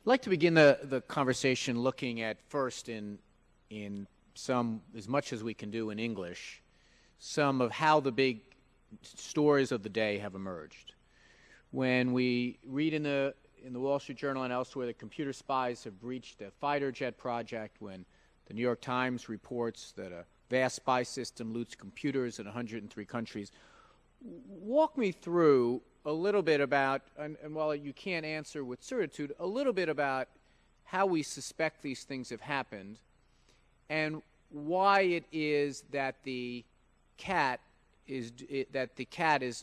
I'd like to begin the conversation looking at first in some, as much as we can do in English, some of how the big stories of the day have emerged. When we read in the Wall Street Journal and elsewhere that computer spies have breached a fighter jet project, when the New York Times reports that a vast spy system loots computers in 103 countries, walk me through a little bit about, and while you can't answer with certitude, a little bit about how we suspect these things have happened and why it is that the cat is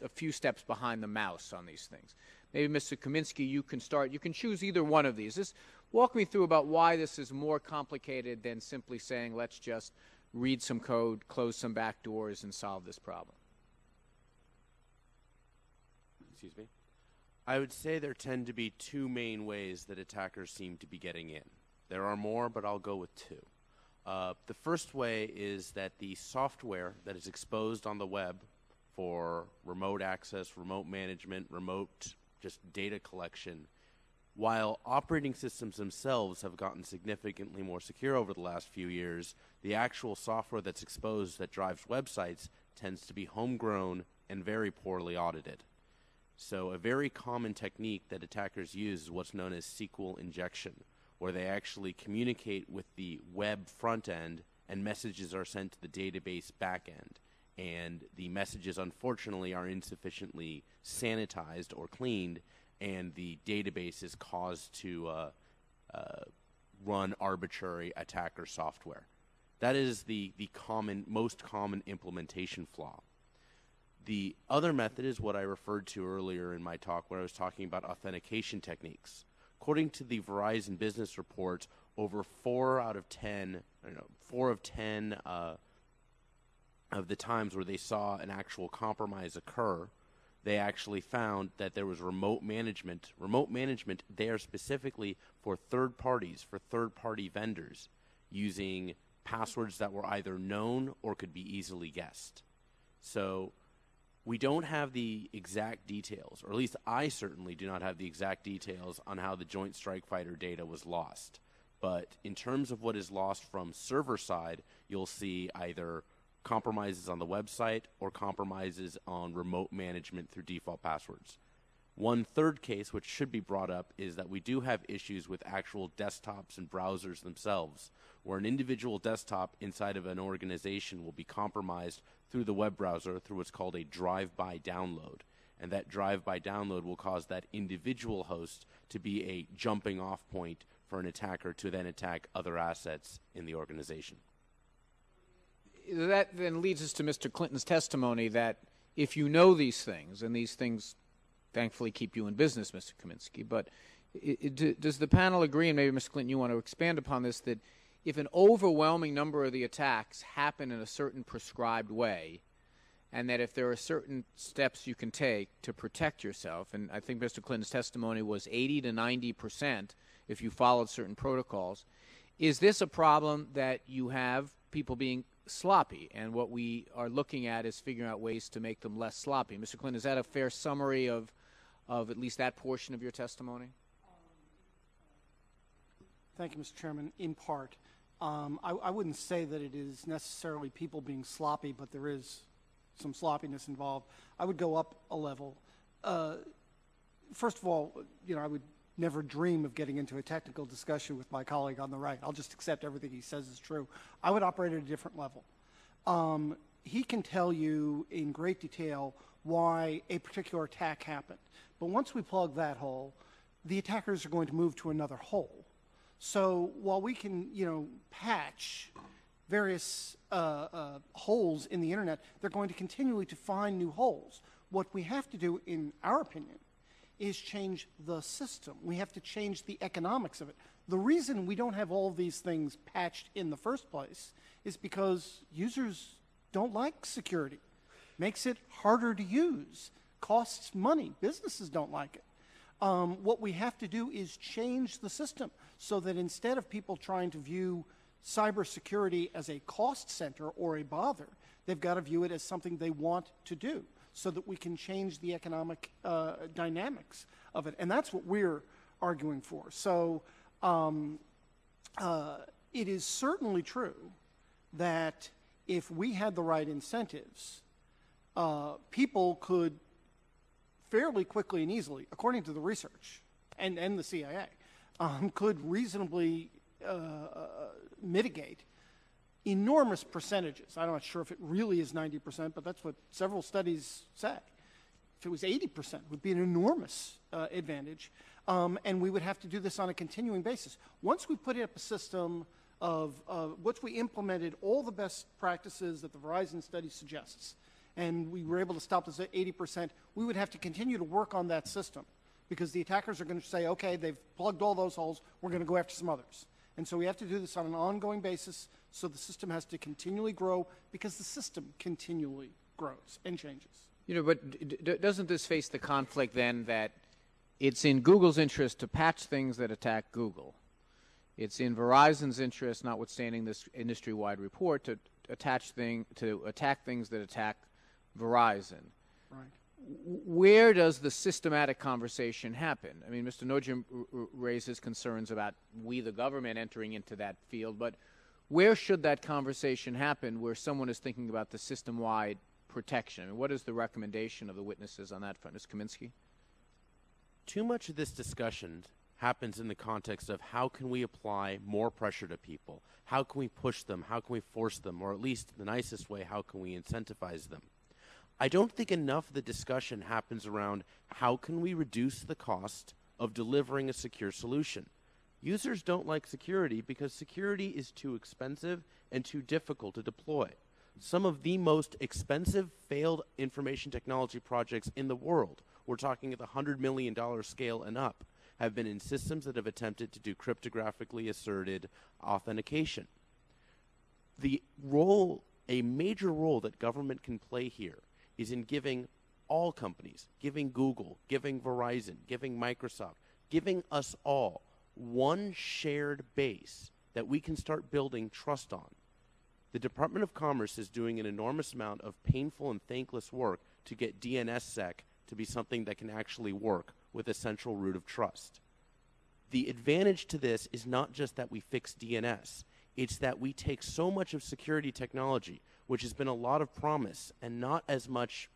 a few steps behind the mouse on these things. Maybe, Mr. Kaminsky, you can start. You can choose either one of these. Just walk me through about why this is more complicated than simply saying, let's just read some code, close some back doors, and solve this problem. Excuse me. I would say there tend to be two main ways that attackers seem to be getting in. There are more, but I'll go with two. The first way is that the software that is exposed on the web for remote access, remote management, remote just data collection, while operating systems themselves have gotten significantly more secure over the last few years, the actual software that's exposed that drives websites tends to be homegrown and very poorly audited. So a very common technique that attackers use is what's known as SQL injection, where they actually communicate with the web front end and messages are sent to the database back end. And the messages, unfortunately, are insufficiently sanitized or cleaned, and the database is caused to run arbitrary attacker software. That is the most common implementation flaw. The other method is what I referred to earlier in my talk, where I was talking about authentication techniques. According to the Verizon Business Report, over 4 of 10 of the times where they saw an actual compromise occur, they actually found that there was remote management there specifically for third parties, for third-party vendors, using passwords that were either known or could be easily guessed. So we don't have the exact details, or at least I certainly do not have the exact details on how the Joint Strike Fighter data was lost. But in terms of what is lost from server side, you'll see either compromises on the website or compromises on remote management through default passwords. One third case, which should be brought up, is that we do have issues with actual desktops and browsers themselves, where an individual desktop inside of an organization will be compromised through the web browser through what's called a drive-by download. And that drive-by download will cause that individual host to be a jumping off point for an attacker to then attack other assets in the organization. That then leads us to Mr. Clinton's testimony that if you know these things, and these things thankfully keep you in business, Mr. Kaminsky, but does the panel agree, and maybe Mr. Clinton, you want to expand upon this, that if an overwhelming number of the attacks happen in a certain prescribed way, and that if there are certain steps you can take to protect yourself, and I think Mr. Clinton's testimony was 80 to 90% if you followed certain protocols, is this a problem that you have people being sloppy, and what we are looking at is figuring out ways to make them less sloppy? Mr. Clinton, is that a fair summary of at least that portion of your testimony? Thank you, Mr. Chairman. In part, I wouldn't say that it is necessarily people being sloppy, but there is some sloppiness involved. I would go up a level. First of all, I would never dream of getting into a technical discussion with my colleague on the right. I'll just accept everything he says is true. I would operate at a different level. He can tell you in great detail why a particular attack happened. But once we plug that hole, the attackers are going to move to another hole. So while we can, patch various holes in the internet, they're going to continually to find new holes. What we have to do, in our opinion, is change the system. We have to change the economics of it. The reason we don't have all of these things patched in the first place is because users don't like security. Makes it harder to use, costs money. Businesses don't like it. What we have to do is change the system so that instead of people trying to view cybersecurity as a cost center or a bother, they've got to view it as something they want to do so that we can change the economic dynamics of it. And that's what we're arguing for. So it is certainly true that if we had the right incentives, people could fairly quickly and easily, according to the research and the CIA, could reasonably mitigate enormous percentages. I'm not sure if it really is 90%, but that's what several studies say. If it was 80%, it would be an enormous advantage. And we would have to do this on a continuing basis. Once we put up a system of once we implemented all the best practices that the Verizon study suggests, and we were able to stop this at 80%, we would have to continue to work on that system because the attackers are going to say, okay, they've plugged all those holes, we're going to go after some others. And so we have to do this on an ongoing basis, so the system has to continually grow because the system continually grows and changes. You know, but doesn't this face the conflict then that it's in Google's interest to patch things that attack Google? It's in Verizon's interest, notwithstanding this industry-wide report, to attack things that attack Verizon. Right. Where does the systematic conversation happen? I mean, Mr. Nojim raises concerns about we, the government, entering into that field, but where should that conversation happen where someone is thinking about the system-wide protection? I mean, what is the recommendation of the witnesses on that front? Ms. Kaminsky? Too much of this discussion happens in the context of how can we apply more pressure to people? How can we push them? How can we force them? Or at least the nicest way, how can we incentivize them? I don't think enough of the discussion happens around how can we reduce the cost of delivering a secure solution. Users don't like security because security is too expensive and too difficult to deploy. Some of the most expensive failed information technology projects in the world, we're talking at the $100 million scale and up, have been in systems that have attempted to do cryptographically asserted authentication. A major role that government can play here is in giving all companies, giving Google, giving Verizon, giving Microsoft, giving us all one shared base that we can start building trust on. The Department of Commerce is doing an enormous amount of painful and thankless work to get DNSSEC to be something that can actually work with a central root of trust. The advantage to this is not just that we fix DNS, it's that we take so much of security technology, which has been a lot of promise and not as much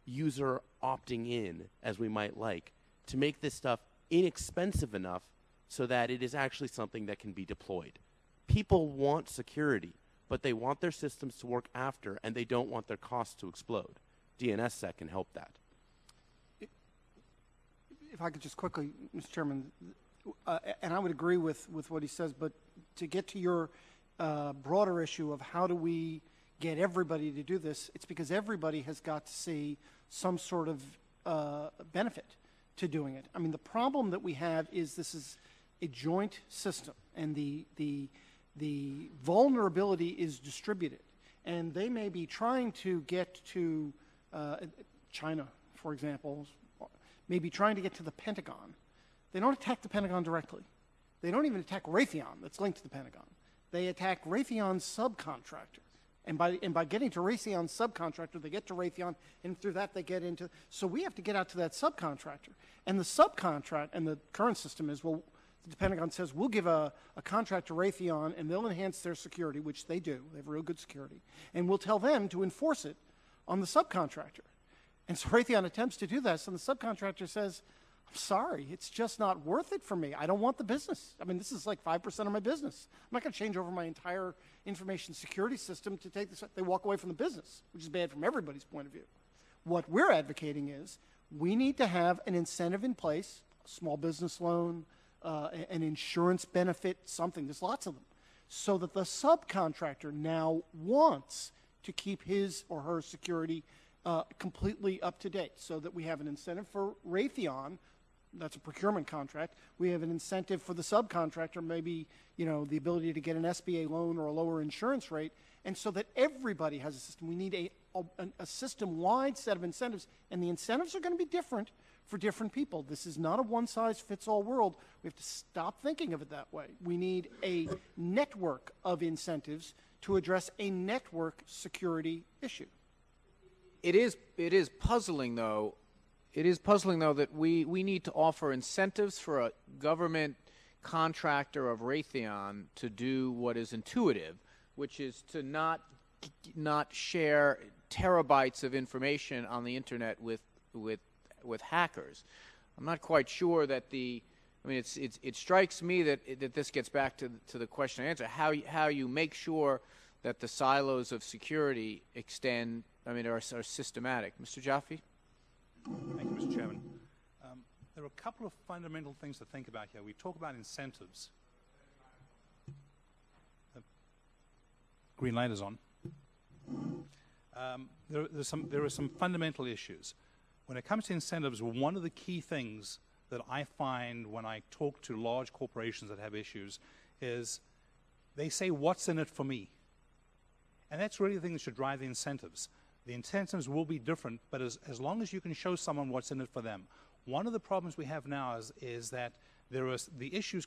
user opting in as we might like, to make this stuff inexpensive enough so that it is actually something that can be deployed. People want security, but they want their systems to work after, and they don't want their costs to explode. DNSSEC can help that. If I could just quickly, Mr. Chairman, and I would agree with what he says, but to get to your broader issue of how do we get everybody to do this, it's because everybody has got to see some sort of benefit to doing it. I mean, the problem that we have is this is a joint system, and the vulnerability is distributed. And they may be trying to get to China, for example, maybe trying to get to the Pentagon. They don't attack the Pentagon directly. They don't even attack Raytheon that's linked to the Pentagon. They attack Raytheon's subcontractor. And by getting to Raytheon's subcontractor, they get to Raytheon, and through that they get into... So we have to get out to that subcontractor. And the subcontract, and the current system is, well, the Pentagon says, we'll give a contract to Raytheon, and they'll enhance their security, which they do. They have real good security. And we'll tell them to enforce it on the subcontractor. And so Raytheon attempts to do this, and the subcontractor says, I'm sorry, it's just not worth it for me. I don't want the business. I mean, this is like 5% of my business. I'm not going to change over my entire information security system to take this. They walk away from the business, which is bad from everybody's point of view. What we're advocating is we need to have an incentive in place, a small business loan, an insurance benefit, something. There's lots of them. So that the subcontractor now wants to keep his or her security completely up to date, so that we have an incentive for Raytheon. That's a procurement contract. We have an incentive for the subcontractor, maybe, the ability to get an SBA loan or a lower insurance rate, and so that everybody has a system. We need a system-wide set of incentives, and the incentives are going to be different for different people. This is not a one-size-fits-all world. We have to stop thinking of it that way. We need a network of incentives to address a network security issue. It is puzzling, though, It is puzzling, though, that we need to offer incentives for a government contractor of Raytheon to do what is intuitive, which is to not share terabytes of information on the internet with hackers. I'm not quite sure that it strikes me that this gets back to the question and answer, how you make sure that the silos of security extend, are systematic. Mr. Jaffe? Thank you, Mr. Chairman. There are a couple of fundamental things to think about here. We talk about incentives. The green light is on. There are some fundamental issues. When it comes to incentives, one of the key things that I find when I talk to large corporations that have issues is they say, what's in it for me? And that's really the thing that should drive the incentives. The incentives will be different, but as long as you can show someone what's in it for them. One of the problems we have now is that the issues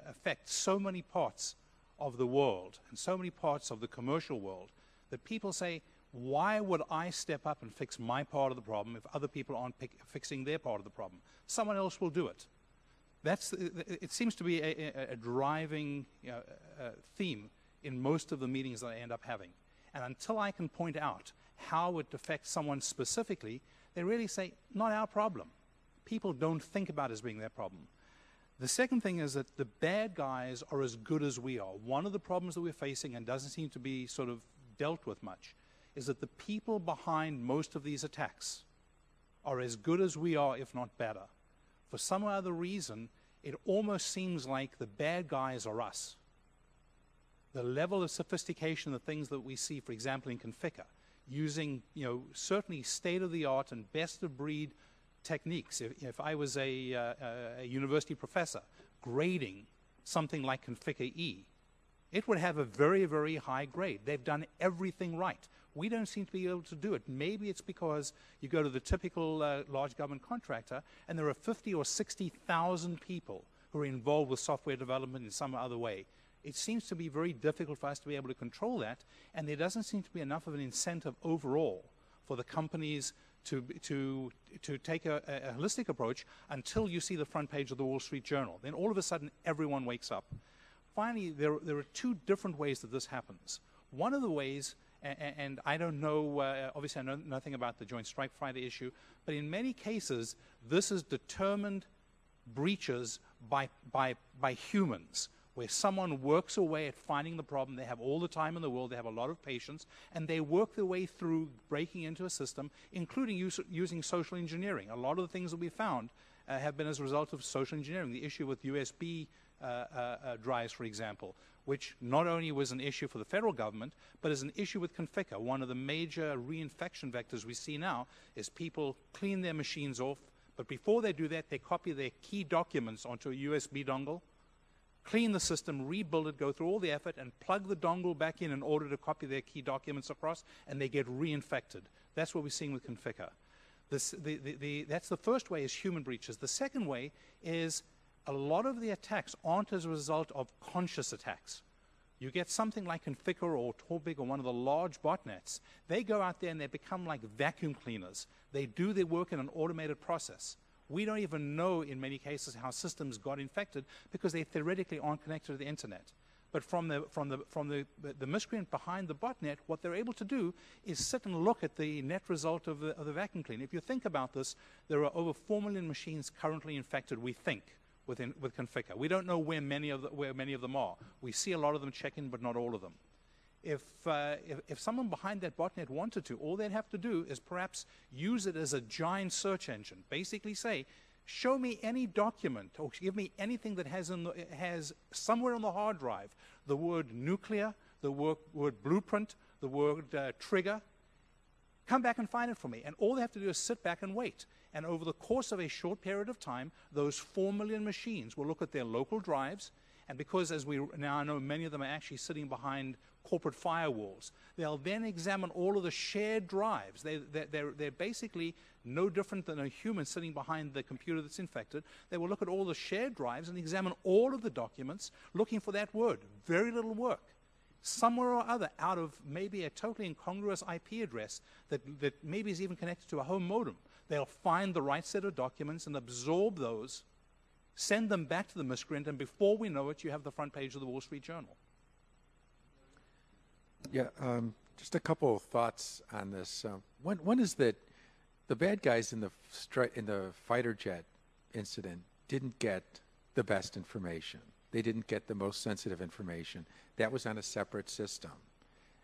affect so many parts of the world and so many parts of the commercial world that people say, why would I step up and fix my part of the problem if other people aren't fixing their part of the problem? Someone else will do it. It seems to be a driving theme in most of the meetings that I end up having. And until I can point out how it affects someone specifically, they really say, not our problem. People don't think about it as being their problem. The second thing is that the bad guys are as good as we are. One of the problems that we're facing and doesn't seem to be sort of dealt with much is that the people behind most of these attacks are as good as we are, if not better. For some other reason, it almost seems like the bad guys are us. The level of sophistication, the things that we see, for example, in Conficker, using certainly state-of-the-art and best-of-breed techniques. If I was a university professor grading something like Conficker E, it would have a very, very high grade. They've done everything right. We don't seem to be able to do it. Maybe it's because you go to the typical large government contractor and there are 50 or 60,000 people who are involved with software development in some other way. It seems to be very difficult for us to be able to control that, and there doesn't seem to be enough of an incentive overall for the companies to take a holistic approach until you see the front page of the Wall Street Journal. Then all of a sudden, everyone wakes up. Finally, there are two different ways that this happens. One of the ways, and I don't know, obviously I know nothing about the Joint Strike Fighter issue, but in many cases, this is determined breaches by humans, where someone works away at finding the problem. They have all the time in the world, they have a lot of patience, and they work their way through breaking into a system, including using social engineering. A lot of the things that we found have been as a result of social engineering. The issue with USB drives, for example, which not only was an issue for the federal government, but is an issue with Conficker. One of the major reinfection vectors we see now is people clean their machines off, but before they do that, they copy their key documents onto a USB dongle, clean the system, rebuild it, go through all the effort, and plug the dongle back in order to copy their key documents across, and they get reinfected. That's what we're seeing with Conficker. That's the first way, is human breaches. The second way is a lot of the attacks aren't as a result of conscious attacks. You get something like Conficker or Torbig or one of the large botnets. They go out there and they become like vacuum cleaners. They do their work in an automated process. We don't even know in many cases how systems got infected because they theoretically aren't connected to the internet. But from the miscreant behind the botnet, what they're able to do is sit and look at the net result of the vacuum cleaner. If you think about this, there are over 4 million machines currently infected, we think, with Conficker. We don't know where many of them are. We see a lot of them check in, but not all of them. If someone behind that botnet wanted to, all they'd have to do is perhaps use it as a giant search engine. Basically say, show me any document or give me anything that has somewhere on the hard drive the word nuclear, the word blueprint, the word trigger. Come back and find it for me. And all they have to do is sit back and wait. And over the course of a short period of time, those 4 million machines will look at their local drives. And because, as we now know, many of them are actually sitting behind corporate firewalls, they'll then examine all of the shared drives. They're basically no different than a human sitting behind the computer that's infected. They will look at all the shared drives and examine all of the documents looking for that word. Very little work. Somewhere or other, out of maybe a totally incongruous IP address that maybe is even connected to a home modem, They'll find the right set of documents and absorb those, send them back to the miscreant, and before we know it, you have the front page of the Wall Street Journal. Yeah, just a couple of thoughts on this. One is that the bad guys in the fighter jet incident didn't get the best information. They didn't get the most sensitive information. That was on a separate system.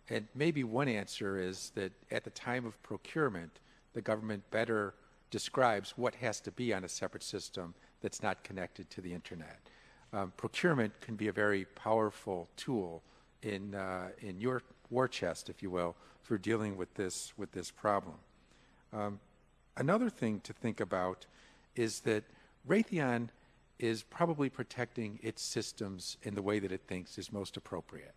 And maybe one answer is that at the time of procurement, the government better describes what has to be on a separate system that's not connected to the internet. Procurement can be a very powerful tool in your war chest, if you will, for dealing with this problem. Another thing to think about is that Raytheon is probably protecting its systems in the way that it thinks is most appropriate.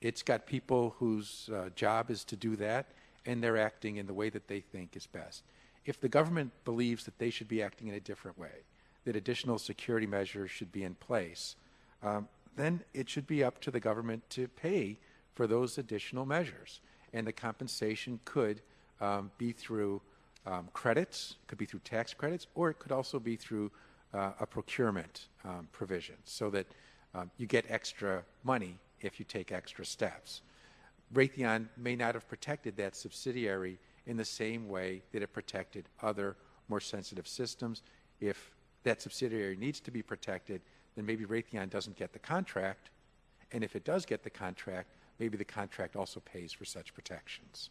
It's got people whose job is to do that, and they're acting in the way that they think is best. If the government believes that they should be acting in a different way, that additional security measures should be in place, then it should be up to the government to pay for those additional measures. And the compensation could be through credits, could be through tax credits, or it could also be through a procurement provision so that you get extra money if you take extra steps. Raytheon may not have protected that subsidiary in the same way that it protected other more sensitive systems. If that subsidiary needs to be protected, then maybe Raytheon doesn't get the contract, and if it does get the contract, maybe the contract also pays for such protections.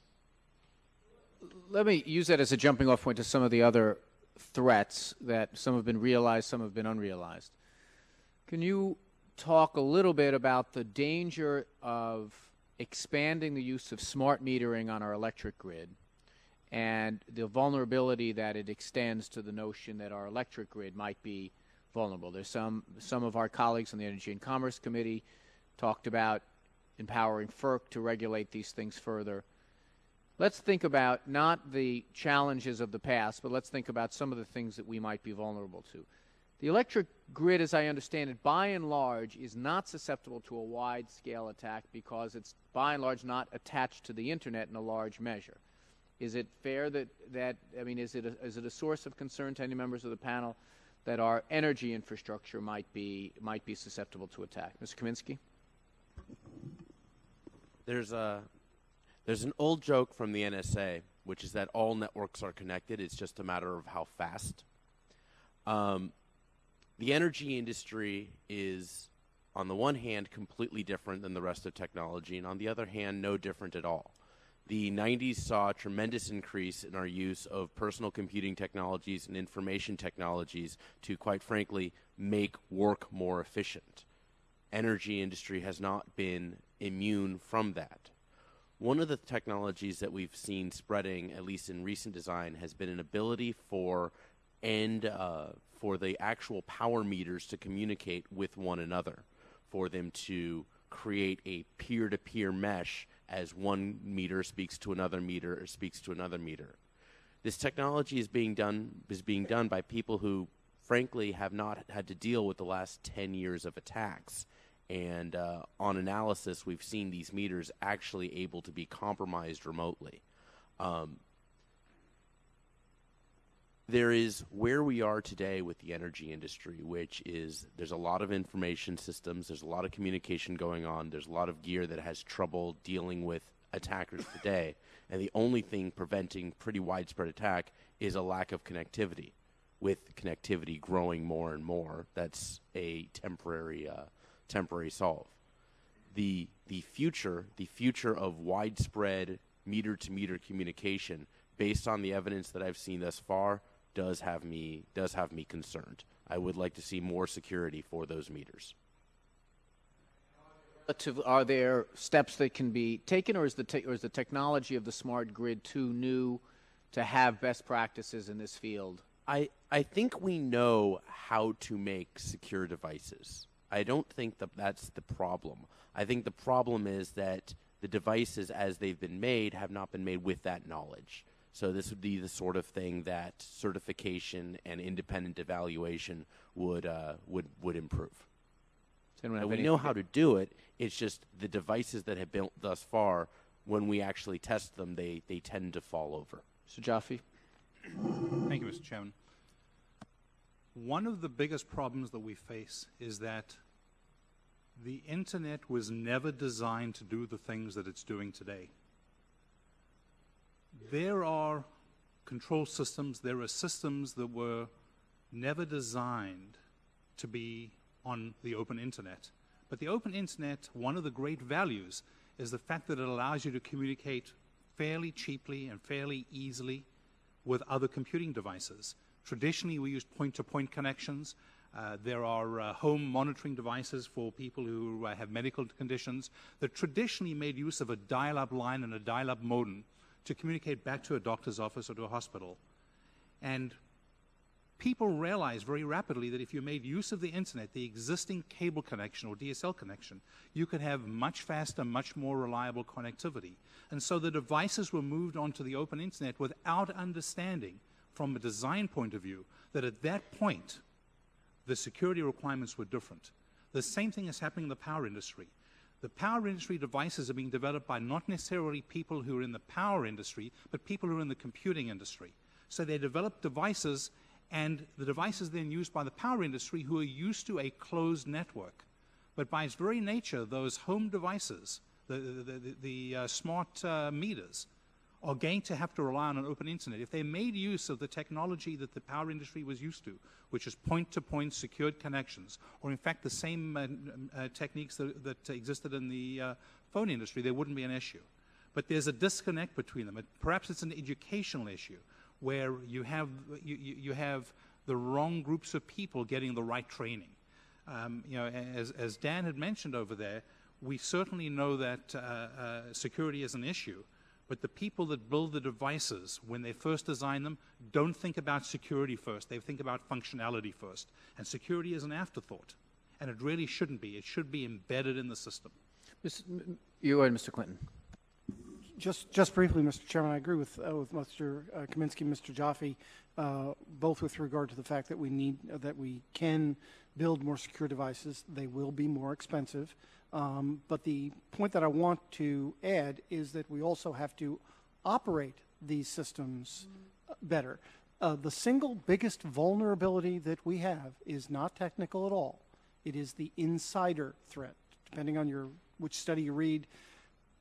Let me use that as a jumping off point to some of the other threats that some have been realized, some have been unrealized. Can you talk a little bit about the danger of expanding the use of smart metering on our electric grid and the vulnerability that it extends to the notion that our electric grid might be vulnerable? There's some of our colleagues on the Energy and Commerce Committee talked about empowering FERC to regulate these things further. Let's think about not the challenges of the past, but let's think about some of the things that we might be vulnerable to. The electric grid, as I understand it, by and large, is not susceptible to a wide-scale attack because it's, by and large, not attached to the Internet in a large measure. Is it fair that I mean, is it a source of concern to any members of the panel that our energy infrastructure might be susceptible to attack? Mr. Kaminsky? There's an old joke from the NSA, which is that all networks are connected. It's just a matter of how fast. The energy industry is, on the one hand, completely different than the rest of technology, and on the other hand, no different at all. The 90s saw a tremendous increase in our use of personal computing technologies and information technologies to, quite frankly, make work more efficient. Energy industry has not been immune from that. One of the technologies that we've seen spreading, at least in recent design, has been an ability for the actual power meters to communicate with one another, for them to create a peer-to-peer mesh as one meter speaks to another meter or speaks to another meter. This technology is being done by people who, frankly, have not had to deal with the last 10 years of attacks. And on analysis, we've seen these meters actually able to be compromised remotely. There is where we are today with the energy industry, which is there's a lot of information systems, there's a lot of communication going on, there's a lot of gear that has trouble dealing with attackers today, and the only thing preventing pretty widespread attack is a lack of connectivity. With connectivity growing more and more, that's a temporary solve. The future of widespread meter-to-meter communication, based on the evidence that I've seen thus far, does have me concerned. I would like to see more security for those meters. Are there steps that can be taken, or is the technology of the smart grid too new to have best practices in this field? I think we know how to make secure devices. I don't think that's the problem. I think the problem is that the devices, as they've been made, have not been made with that knowledge. So this would be the sort of thing that certification and independent evaluation would improve. And we know how to do it. It's just the devices that have built thus far, when we actually test them, they tend to fall over. Mr. Jaffe? Thank you, Mr. Chairman. One of the biggest problems that we face is that the Internet was never designed to do the things that it's doing today. There are control systems, there are systems that were never designed to be on the open Internet. But the open Internet, one of the great values is the fact that it allows you to communicate fairly cheaply and fairly easily with other computing devices. Traditionally, we used point-to-point connections. There are home monitoring devices for people who have medical conditions that traditionally made use of a dial-up line and a dial-up modem to communicate back to a doctor's office or to a hospital. And people realized very rapidly that if you made use of the Internet, the existing cable connection or DSL connection, you could have much faster, much more reliable connectivity. And so the devices were moved onto the open Internet without understanding, from a design point of view, that at that point, the security requirements were different. The same thing is happening in the power industry. The power industry devices are being developed by not necessarily people who are in the power industry, but people who are in the computing industry. So they develop devices, and the devices then used by the power industry who are used to a closed network. But by its very nature, those home devices, the smart meters, are going to have to rely on an open Internet. If they made use of the technology that the power industry was used to, which is point-to-point secured connections, or in fact the same techniques that existed in the phone industry, there wouldn't be an issue. But there's a disconnect between them. Perhaps it's an educational issue where you have the wrong groups of people getting the right training. As Dan had mentioned over there, we certainly know that security is an issue. But the people that build the devices, when they first design them, don't think about security first. They think about functionality first. And security is an afterthought. And it really shouldn't be. It should be embedded in the system. You go ahead, Mr. Clinton. Just briefly, Mr. Chairman, I agree with Mr. Kaminsky and Mr. Jaffe, both with regard to the fact that we can build more secure devices. They will be more expensive. But the point that I want to add is that we also have to operate these systems better. The single biggest vulnerability that we have is not technical at all. It is the insider threat. Depending on which study you read,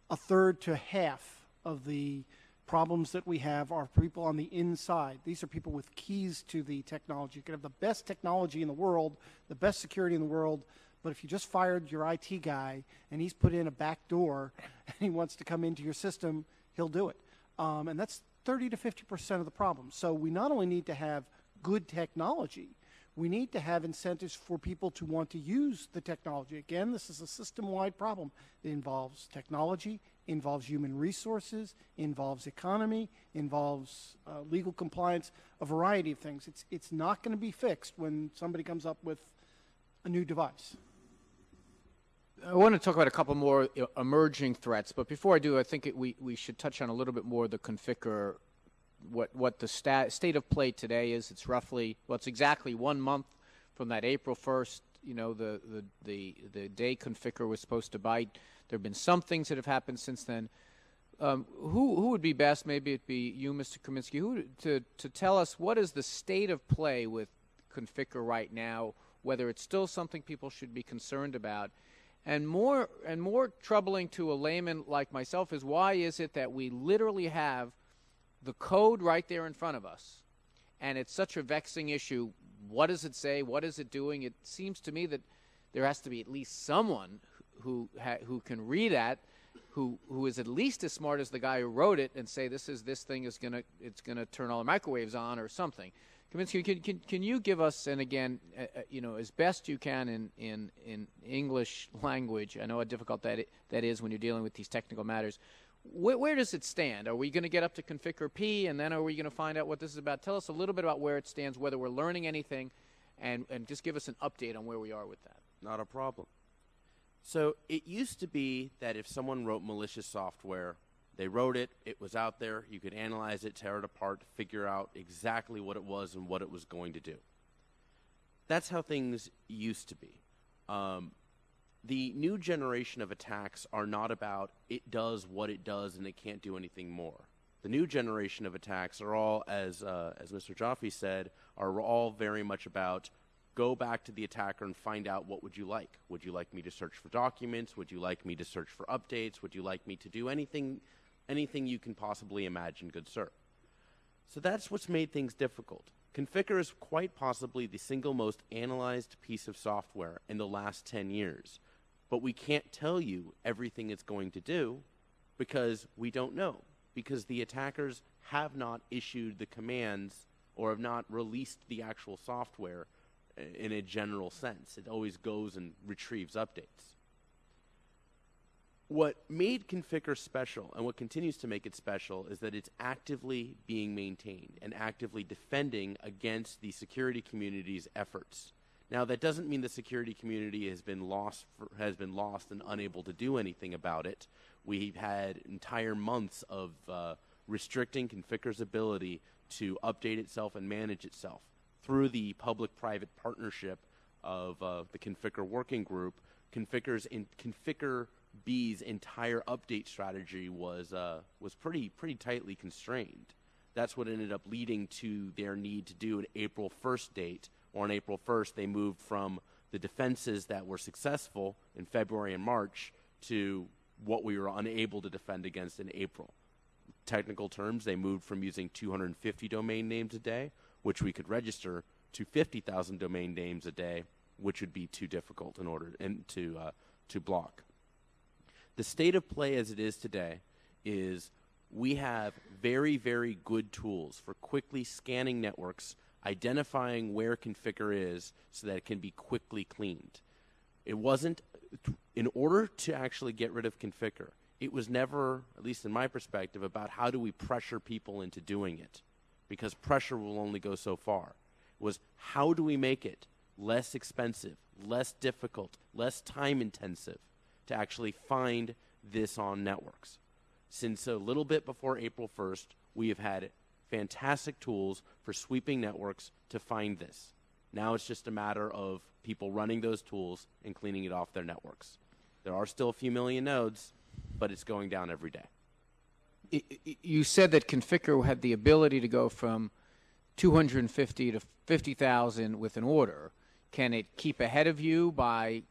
a third to half of the problems that we have are people on the inside. These are people with keys to the technology. You can have the best technology in the world, the best security in the world, but if you just fired your IT guy and he's put in a back door and he wants to come into your system, he'll do it. And that's 30 to 50% of the problem. So we not only need to have good technology, we need to have incentives for people to want to use the technology. Again, this is a system-wide problem. It involves technology, involves human resources, involves economy, involves legal compliance, a variety of things. It's not going to be fixed when somebody comes up with a new device. I want to talk about a couple more emerging threats, but before I do, I think we should touch on a little bit more the configure, what the state of play today is. It's roughly, well, it's exactly 1 month from that April 1st, the day configure was supposed to bite. There have been some things that have happened since then. Who would be best, maybe it'd be you, Mr. Kaminsky, to tell us what is the state of play with configure right now, whether it's still something people should be concerned about. And more troubling to a layman like myself is, why is it that we literally have the code right there in front of us, and it's such a vexing issue? What does it say? What is it doing? It seems to me that there has to be at least someone who can read that, who is at least as smart as the guy who wrote it, and say this thing is gonna turn all the microwaves on or something. Kaminsky, can you give us, and again, as best you can in English language, I know how difficult that is when you're dealing with these technical matters, where does it stand? Are we going to get up to configure P, and then are we going to find out what this is about? Tell us a little bit about where it stands, whether we're learning anything, and just give us an update on where we are with that. Not a problem. So it used to be that if someone wrote malicious software, they wrote it, it was out there, you could analyze it, tear it apart, figure out exactly what it was and what it was going to do. That's how things used to be. The new generation of attacks are not about it does what it does and it can't do anything more. The new generation of attacks are all, as Mr. Jaffe said, are all very much about go back to the attacker and find out what would you like. Would you like me to search for documents? Would you like me to search for updates? Would you like me to do anything you can possibly imagine, good sir? So that's what's made things difficult. Conficker is quite possibly the single most analyzed piece of software in the last 10 years. But we can't tell you everything it's going to do because we don't know. Because the attackers have not issued the commands or have not released the actual software in a general sense. It always goes and retrieves updates. What made Conficker special, and what continues to make it special, is that it's actively being maintained and actively defending against the security community's efforts. Now, that doesn't mean the security community has been lost and unable to do anything about it. We've had entire months of restricting Conficker's ability to update itself and manage itself. Through the public-private partnership of the Conficker Working Group, Conficker B's entire update strategy was pretty tightly constrained. That's what ended up leading to their need to do an April 1st date, or on April 1st they moved from the defenses that were successful in February and March to what we were unable to defend against in April. Technical terms, they moved from using 250 domain names a day, which we could register, to 50,000 domain names a day, which would be too difficult in order to block. The state of play as it is today is we have very, very good tools for quickly scanning networks, identifying where Conficker is so that it can be quickly cleaned. It wasn't, in order to actually get rid of Conficker, it was never, at least in my perspective, about how do we pressure people into doing it, because pressure will only go so far. It was how do we make it less expensive, less difficult, less time intensive to actually find this on networks. Since a little bit before April 1st, we have had fantastic tools for sweeping networks to find this. Now it's just a matter of people running those tools and cleaning it off their networks. There are still a few million nodes, but it's going down every day. You said that Conficker had the ability to go from 250 to 50,000 with an order. Can it keep ahead of you by,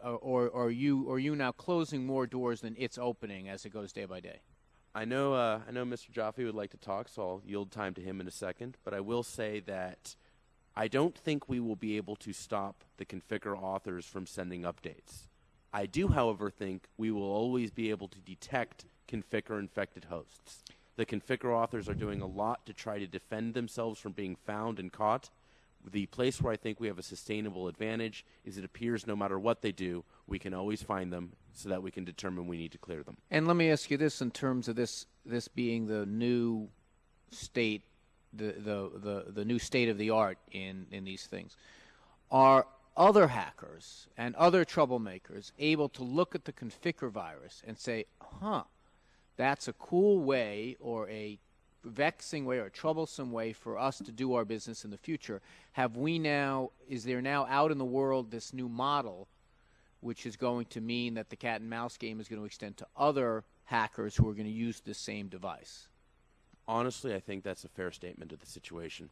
or are you now closing more doors than it's opening as it goes day by day? I know Mr. Jaffe would like to talk, so I'll yield time to him in a second. But I will say that I don't think we will be able to stop the Conficker authors from sending updates. I do, however, think we will always be able to detect Conficker-infected hosts. The Conficker authors are doing a lot to try to defend themselves from being found and caught. The place where I think we have a sustainable advantage is it appears no matter what they do, we can always find them so that we can determine we need to clear them. And let me ask you this in terms of this being the new state, the new state of the art in these things. Are other hackers and other troublemakers able to look at the Conficker virus and say, that's a cool way or a vexing way or a troublesome way for us to do our business in the future? Is there now out in the world this new model which is going to mean that the cat and mouse game is going to extend to other hackers who are going to use the same device? Honestly, I think that's a fair statement of the situation.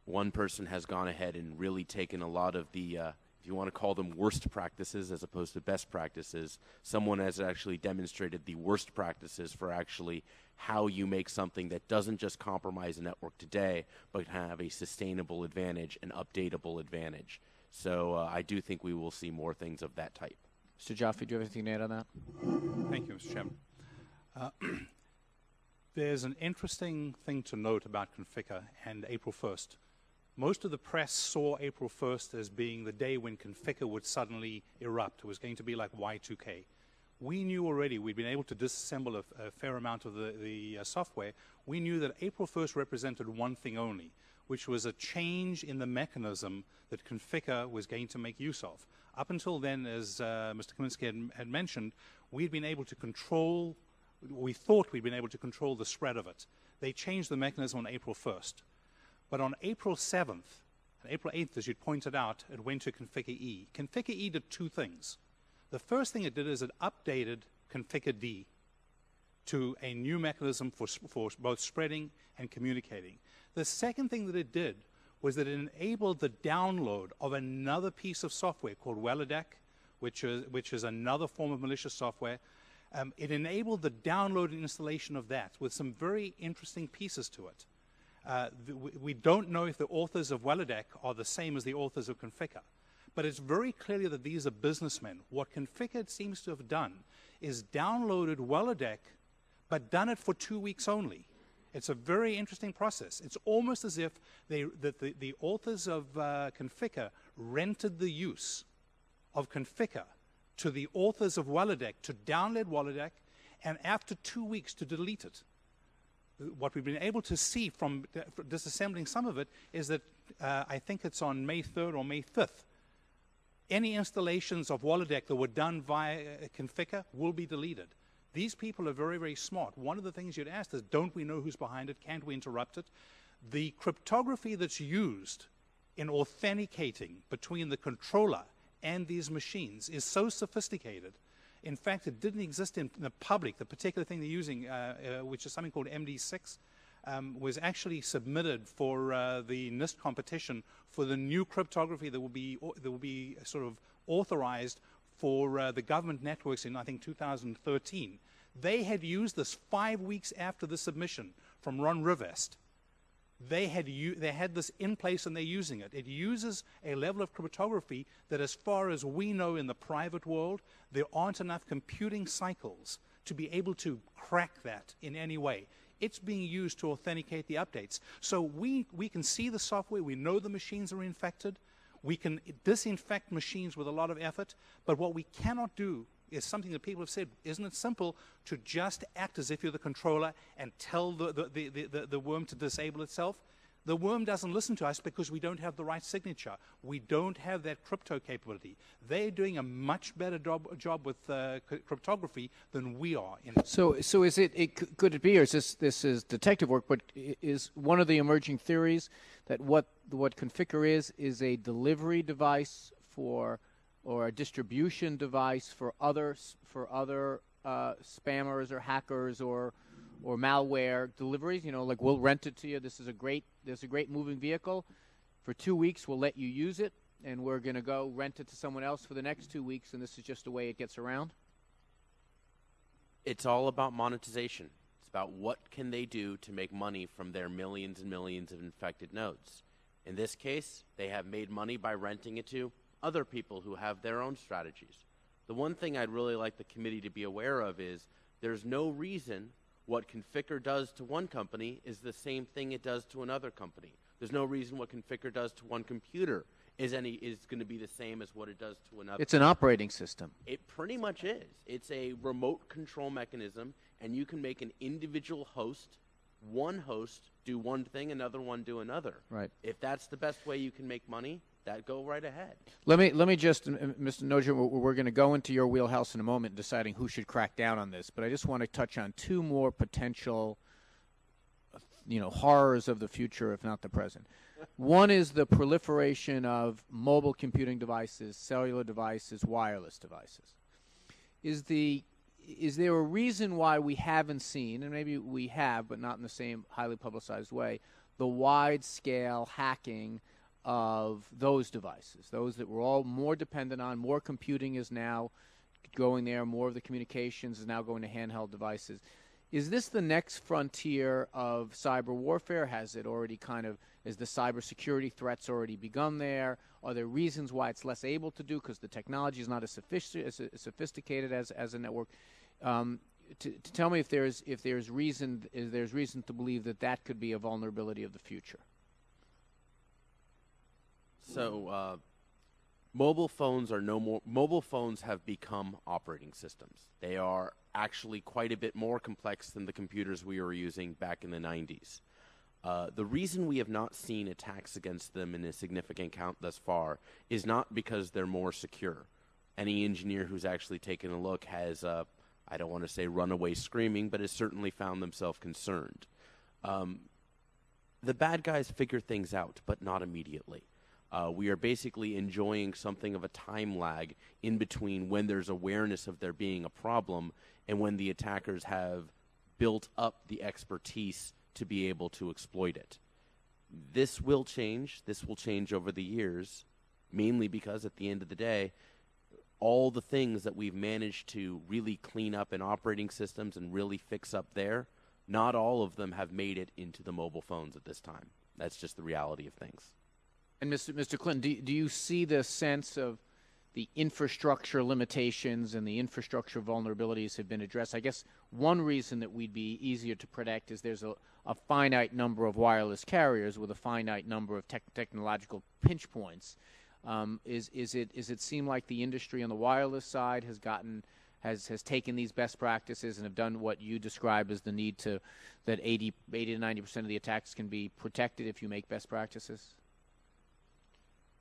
One person has gone ahead and really taken a lot of the, if you want to call them worst practices as opposed to best practices, someone has actually demonstrated the worst practices for actually how you make something that doesn't just compromise a network today, but have a sustainable advantage, an updatable advantage. So I do think we will see more things of that type. Mr. Jaffe, do you have anything to add on that? Thank you, Mr. Chairman. There's an interesting thing to note about Conficker and April 1st. Most of the press saw April 1st as being the day when Conficker would suddenly erupt. It was going to be like Y2K. We knew already, we'd been able to disassemble a fair amount of the software. We knew that April 1st represented one thing only, which was a change in the mechanism that Conficker was going to make use of. Up until then, as Mr. Kaminsky had mentioned, we'd been able to control, we thought we'd been able to control the spread of it. They changed the mechanism on April 1st. But on April 7th, and April 8th, as you pointed out, it went to Conficker E. Conficker E did two things. The first thing it did is it updated Conficker D to a new mechanism for both spreading and communicating. The second thing that it did was that it enabled the download of another piece of software called Welladeck, which is another form of malicious software. It enabled the download and installation of that with some very interesting pieces to it. We don't know if the authors of Welladeck are the same as the authors of Conficker, but it's very clear that these are businessmen. What Conficker seems to have done is downloaded Welladeck, but done it for 2 weeks only. It's a very interesting process. It's almost as if the authors of Conficker rented the use of Conficker to the authors of Welladeck to download Welladeck, and after 2 weeks to delete it. What we've been able to see from disassembling some of it is that I think it's on May 3rd or May 5th, any installations of Welladeck that were done via Conficker will be deleted. These people are very, very smart. One of the things you'd ask is, don't we know who's behind it? Can't we interrupt it? The cryptography that's used in authenticating between the controller and these machines is so sophisticated. In fact, it didn't exist in the public. The particular thing they're using, which is something called MD6, was actually submitted for the NIST competition for the new cryptography that will be sort of authorized for the government networks in, I think, 2013. They had used this 5 weeks after the submission from Ron Rivest. They had this in place and they're using it. It uses a level of cryptography that, as far as we know in the private world, there aren't enough computing cycles to be able to crack that in any way. It's being used to authenticate the updates. So we can see the software, we know the machines are infected, we can disinfect machines with a lot of effort, but what we cannot do is something that people have said, isn't it simple to just act as if you're the controller and tell the worm to disable itself? The worm doesn't listen to us because we don't have the right signature. We don't have that crypto capability. They're doing a much better job with cryptography than we are. So is could it be, or is this is detective work, but is one of the emerging theories that what Conficker is a delivery device for, or a distribution device for other spammers or hackers or malware deliveries? You know, like, we'll rent it to you. This is a great moving vehicle. For 2 weeks, we'll let you use it, and we're going to go rent it to someone else for the next 2 weeks, and this is just the way it gets around? It's all about monetization. It's about what can they do to make money from their millions and millions of infected nodes. In this case, they have made money by renting it to other people who have their own strategies. The one thing I'd really like the committee to be aware of is there's no reason what Conficker does to one company is the same thing it does to another company. There's no reason what Conficker does to one computer is going to be the same as what it does to another. It's an operating system. It pretty much is. It's a remote control mechanism, and you can make an individual host, one host, do one thing, another one do another. Right. If that's the best way you can make money, that go right ahead. Let me just, Mr. Noger, we're going to go into your wheelhouse in a moment, deciding who should crack down on this. But I just want to touch on two more potential, horrors of the future, if not the present. One is the proliferation of mobile computing devices, cellular devices, wireless devices. Is there a reason why we haven't seen, and maybe we have, but not in the same highly publicized way, the wide-scale hacking of those devices, those that we're all more dependent on? More computing is now going there, more of the communications is now going to handheld devices. Is this the next frontier of cyber warfare? Has it already is the cybersecurity threats already begun there? Are there reasons why it's less able to do because the technology is not as sophisticated as a network? To tell me if there's reason to believe that could be a vulnerability of the future. So, mobile phones are no more. Mobile phones have become operating systems. They are actually quite a bit more complex than the computers we were using back in the 90s. The reason we have not seen attacks against them in a significant count thus far is not because they're more secure. Any engineer who's actually taken a look has, I don't want to say run away screaming, but has certainly found themselves concerned. The bad guys figure things out, but not immediately. We are basically enjoying something of a time lag in between when there's awareness of there being a problem and when the attackers have built up the expertise to be able to exploit it. This will change. This will change over the years, mainly because at the end of the day, all the things that we've managed to really clean up in operating systems and really fix up there, not all of them have made it into the mobile phones at this time. That's just the reality of things. And Mr. Clinton, do you see the sense of the infrastructure limitations and the infrastructure vulnerabilities have been addressed? I guess one reason that we'd be easier to protect is there's a finite number of wireless carriers with a finite number of technological pinch points. Is it seem like the industry on the wireless side has taken these best practices and have done what you describe as the need that 80 to 90% of the attacks can be protected if you make best practices?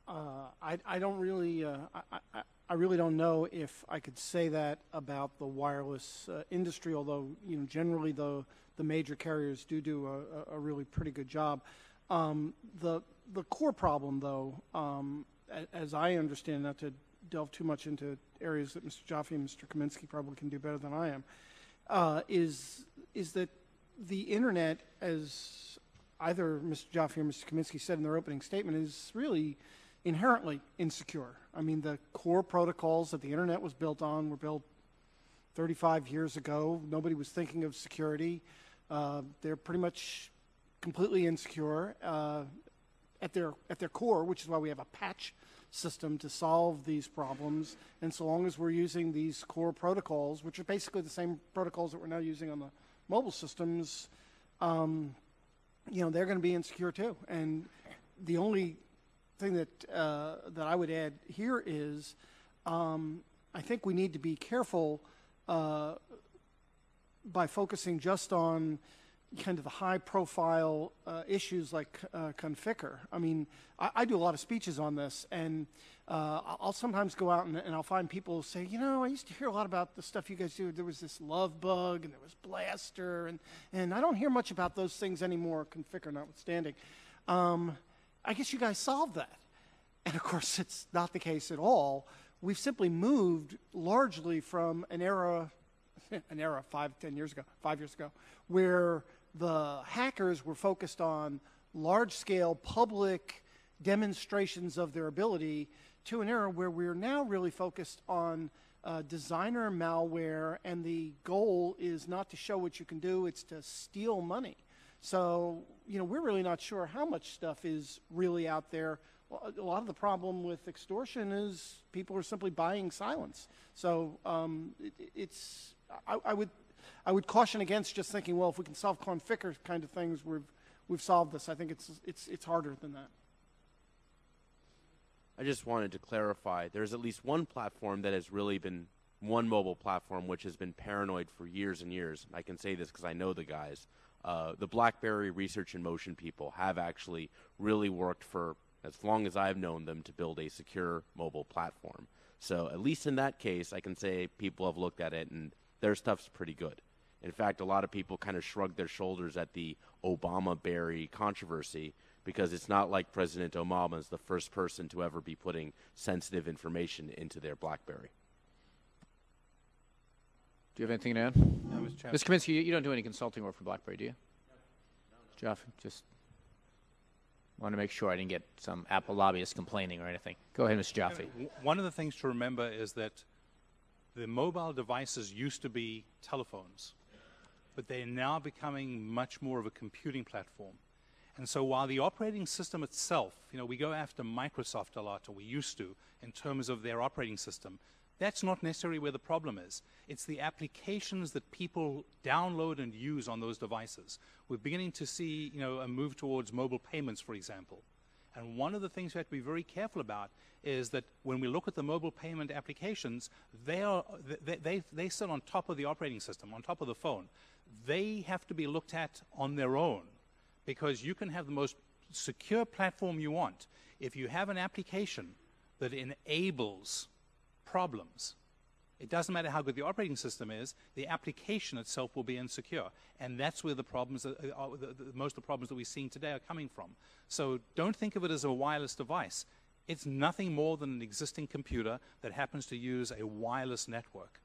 I don't really, I really don't know if I could say that about the wireless industry, although, generally the major carriers do a really pretty good job. The core problem, though, as I understand, not to delve too much into areas that Mr. Jaffe and Mr. Kaminsky probably can do better than I am, is that the Internet, as either Mr. Jaffe or Mr. Kaminsky said in their opening statement, is really inherently insecure. I mean, the core protocols that the Internet was built on were built 35 years ago. Nobody was thinking of security. They're pretty much completely insecure at their core, which is why we have a patch system to solve these problems. And so long as we're using these core protocols, which are basically the same protocols that we're now using on the mobile systems, they're going to be insecure too. And the only thing that I would add here is I think we need to be careful by focusing just on kind of the high-profile issues like Conficker. I mean, I do a lot of speeches on this, and I'll sometimes go out and I'll find people say, I used to hear a lot about the stuff you guys do. There was this love bug, and there was Blaster, and I don't hear much about those things anymore, Conficker notwithstanding. I guess you guys solved that. And, of course, it's not the case at all. We've simply moved largely from an era 5 years ago, where the hackers were focused on large-scale public demonstrations of their ability to an era where we're now really focused on designer malware, and the goal is not to show what you can do, it's to steal money. So, we're really not sure how much stuff is really out there. Well, a lot of the problem with extortion is people are simply buying silence. So I would caution against just thinking, well, if we can solve Conficker kind of things, we've solved this. I think it's harder than that. I just wanted to clarify, there's at least one platform that has really been, one mobile platform which has been paranoid for years and years. I can say this because I know the guys. The BlackBerry Research in Motion people have actually really worked for as long as I've known them to build a secure mobile platform. So at least in that case, I can say people have looked at it and their stuff's pretty good. In fact, a lot of people kind of shrugged their shoulders at the Obama-Berry controversy because it's not like President Obama is the first person to ever be putting sensitive information into their BlackBerry. Do you have anything to add? No, Mr. Chairman. Mr. Kaminsky, you don't do any consulting work for BlackBerry, do you? No. Jeff, just want to make sure I didn't get some Apple lobbyists complaining or anything. Go ahead, Mr. Jaffe. One of the things to remember is that the mobile devices used to be telephones, but they're now becoming much more of a computing platform. And so while the operating system itself, we go after Microsoft a lot, or we used to, in terms of their operating system, that's not necessarily where the problem is. It's the applications that people download and use on those devices. We're beginning to see, a move towards mobile payments, for example. And one of the things we have to be very careful about is that when we look at the mobile payment applications, they sit on top of the operating system, on top of the phone. They have to be looked at on their own, because you can have the most secure platform you want. If you have an application that enables problems, it doesn't matter how good the operating system is, the application itself will be insecure. And that's where the problems, most of the problems that we're seeing today are coming from. So don't think of it as a wireless device. It's nothing more than an existing computer that happens to use a wireless network.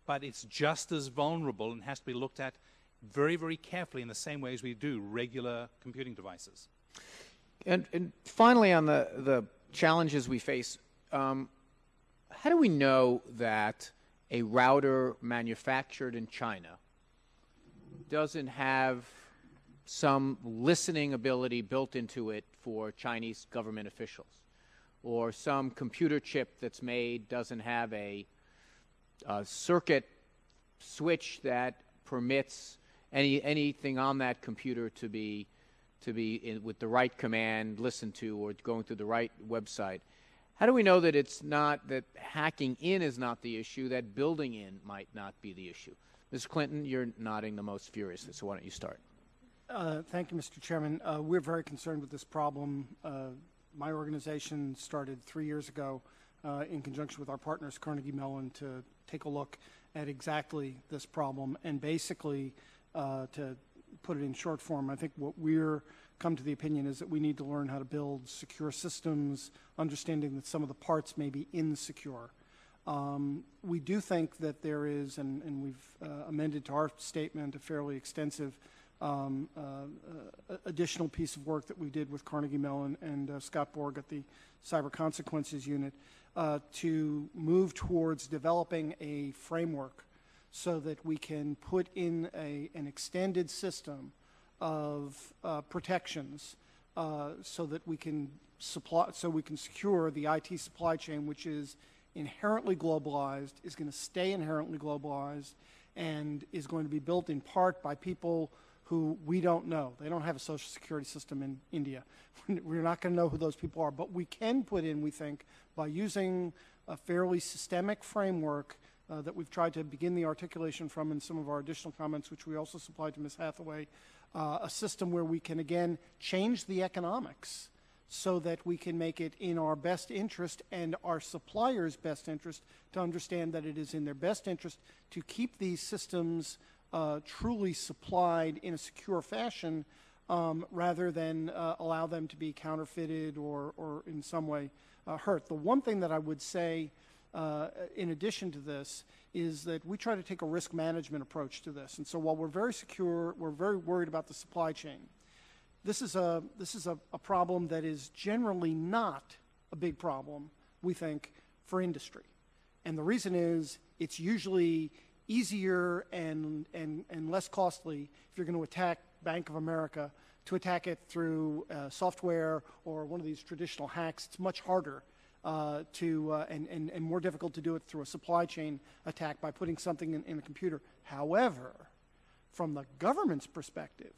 But it's just as vulnerable and has to be looked at very, very carefully in the same way as we do regular computing devices. And finally, on the challenges we face, how do we know that a router manufactured in China doesn't have some listening ability built into it for Chinese government officials? Or some computer chip that's made doesn't have a circuit switch that permits anything on that computer to be with the right command listened to or going through the right website. How do we know that it's not, that hacking in is not the issue, that building in might not be the issue? Ms. Clinton, you're nodding the most furiously, so why don't you start? Thank you, Mr. Chairman. We're very concerned with this problem. My organization started 3 years ago in conjunction with our partners, Carnegie Mellon, to take a look at exactly this problem. And basically, to put it in short form, I think what we're come to the opinion is that we need to learn how to build secure systems, understanding that some of the parts may be insecure. We do think that there is, and we've amended to our statement, a fairly extensive additional piece of work that we did with Carnegie Mellon and Scott Borg at the Cyber Consequences Unit to move towards developing a framework so that we can put in an extended system of protections so that we can secure the IT supply chain, which is inherently globalized, is going to stay inherently globalized, and is going to be built in part by people who we don't know. They don't have a social security system in India. We're not going to know who those people are, but we can put in, we think, by using a fairly systemic framework that we've tried to begin the articulation from in some of our additional comments, which we also supplied to Ms. Hathaway, a system where we can, again, change the economics so that we can make it in our best interest and our suppliers' best interest to understand that it is in their best interest to keep these systems truly supplied in a secure fashion rather than allow them to be counterfeited or in some way hurt. The one thing that I would say in addition to this is that we try to take a risk management approach to this. And so while we're very secure, we're very worried about the supply chain. This is a problem that is generally not a big problem, we think, for industry. And the reason is it's usually easier and less costly if you're going to attack Bank of America to attack it through software or one of these traditional hacks. It's much harder and more difficult to do it through a supply chain attack by putting something in a computer. However, from the government's perspective,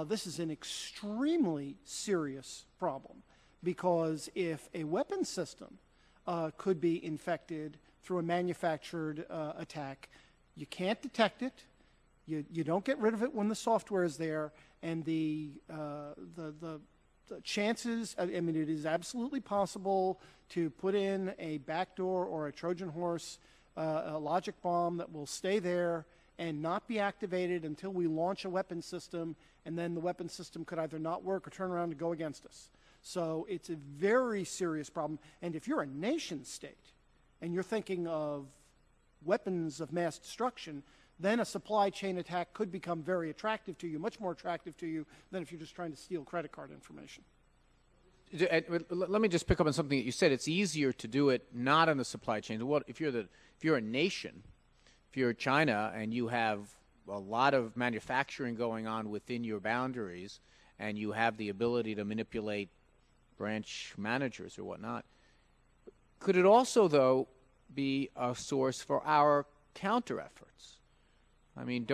this is an extremely serious problem because if a weapon system could be infected through a manufactured attack, you can't detect it, you don't get rid of it when the software is there, and the chances, I mean, it is absolutely possible to put in a backdoor or a Trojan horse, a logic bomb that will stay there and not be activated until we launch a weapon system, and then the weapon system could either not work or turn around and go against us. So it's a very serious problem. And if you're a nation state and you're thinking of weapons of mass destruction, then a supply chain attack could become very attractive to you, much more attractive to you than if you're just trying to steal credit card information. Let me just pick up on something that you said. It's easier to do it not on the supply chain. Well, if you're a nation, if you're China and you have a lot of manufacturing going on within your boundaries and you have the ability to manipulate branch managers or whatnot, could it also, though, be a source for our counter efforts? I mean,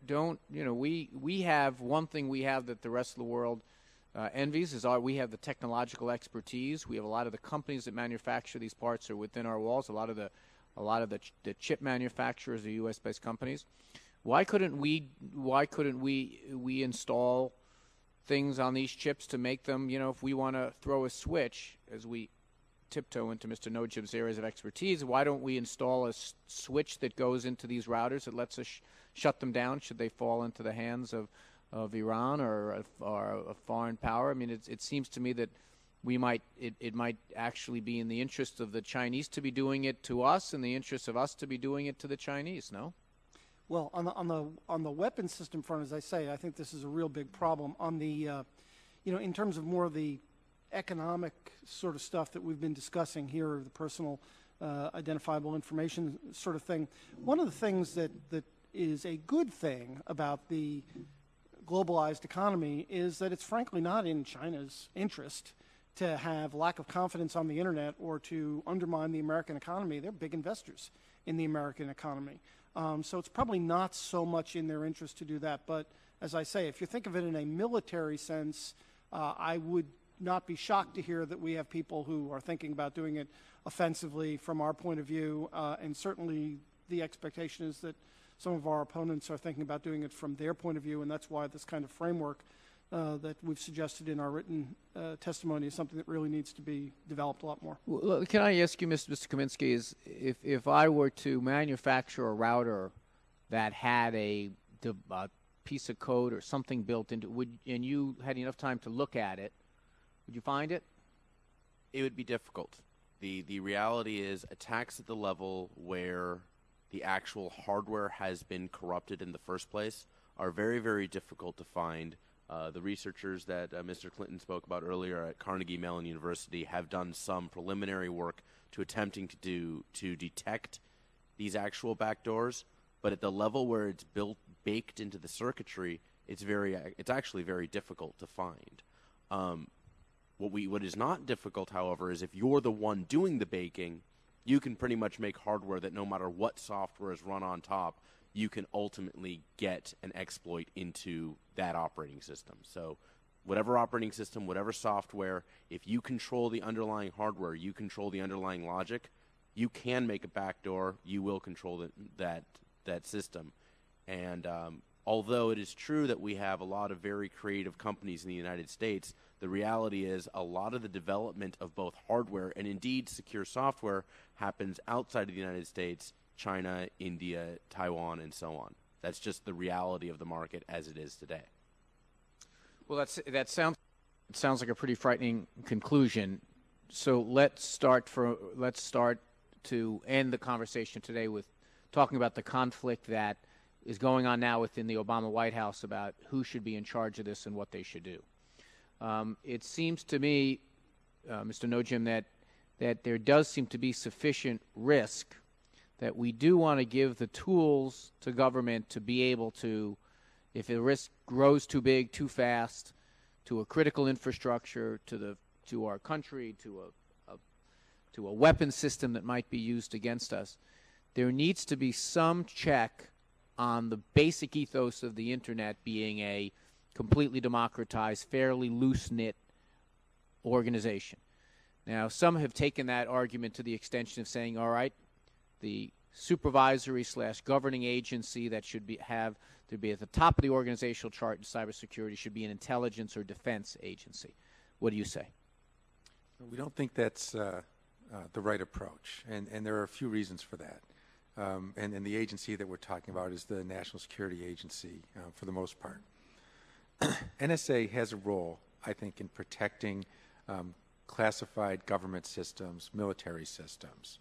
we have one thing we have that the rest of the world envies is we have the technological expertise. We have a lot of the companies that manufacture these parts are within our walls. A lot of the chip manufacturers are U.S.-based companies. Why couldn't we install things on these chips to make them, if we want to throw a switch as we tiptoe into Mr. Nojib's areas of expertise, why don't we install a switch that goes into these routers that lets us shut them down should they fall into the hands of Iran or a foreign power? I mean, it seems to me that it might actually be in the interest of the Chinese to be doing it to us and the interest of us to be doing it to the Chinese, no? Well, on the weapons system front, as I say, I think this is a real big problem. On the, in terms of more of the economic sort of stuff that we've been discussing here, the personal identifiable information sort of thing, one of the things that is a good thing about the globalized economy is that it's frankly not in China's interest to have lack of confidence on the internet or to undermine the American economy. They're big investors in the American economy. So it's probably not so much in their interest to do that. But as I say, if you think of it in a military sense, I would not be shocked to hear that we have people who are thinking about doing it offensively from our point of view. And certainly the expectation is that some of our opponents are thinking about doing it from their point of view. And that's why this kind of framework that we've suggested in our written testimony is something that really needs to be developed a lot more. Well, can I ask you, Mr. Kaminsky, is if I were to manufacture a router that had a piece of code or something built into it, and you had enough time to look at it, would you find it? It would be difficult. The reality is attacks at the level where the actual hardware has been corrupted in the first place are very, very difficult to find. The researchers that Mr. Clinton spoke about earlier at Carnegie Mellon University have done some preliminary work to attempting to detect these actual backdoors, but at the level where it's baked into the circuitry, it's actually very difficult to find. What is not difficult, however, is if you're the one doing the baking, you can pretty much make hardware that no matter what software is run on top, you can ultimately get an exploit into that operating system. So whatever operating system, whatever software, if you control the underlying hardware, you control the underlying logic, you can make a backdoor, you will control that system. And although it is true that we have a lot of very creative companies in the United States, the reality is a lot of the development of both hardware and indeed secure software happens outside of the United States, China, India, Taiwan, and so on. That's just the reality of the market as it is today. Well, that sounds like a pretty frightening conclusion. So let's start to end the conversation today with talking about the conflict that is going on now within the Obama White House about who should be in charge of this and what they should do. It seems to me, Mr. Nojim, that there does seem to be sufficient risk that we do want to give the tools to government to be able to, if the risk grows too big, too fast, to a critical infrastructure, to our country, to a weapon system that might be used against us, there needs to be some check on the basic ethos of the Internet being a completely democratized, fairly loose-knit organization. Now, some have taken that argument to the extension of saying, all right, the supervisory/governing agency that should be at the top of the organizational chart in cybersecurity should be an intelligence or defense agency. What do you say? We don't think that's the right approach, and there are a few reasons for that. And the agency that we're talking about is the National Security Agency for the most part. NSA has a role, I think, in protecting classified government systems, military systems.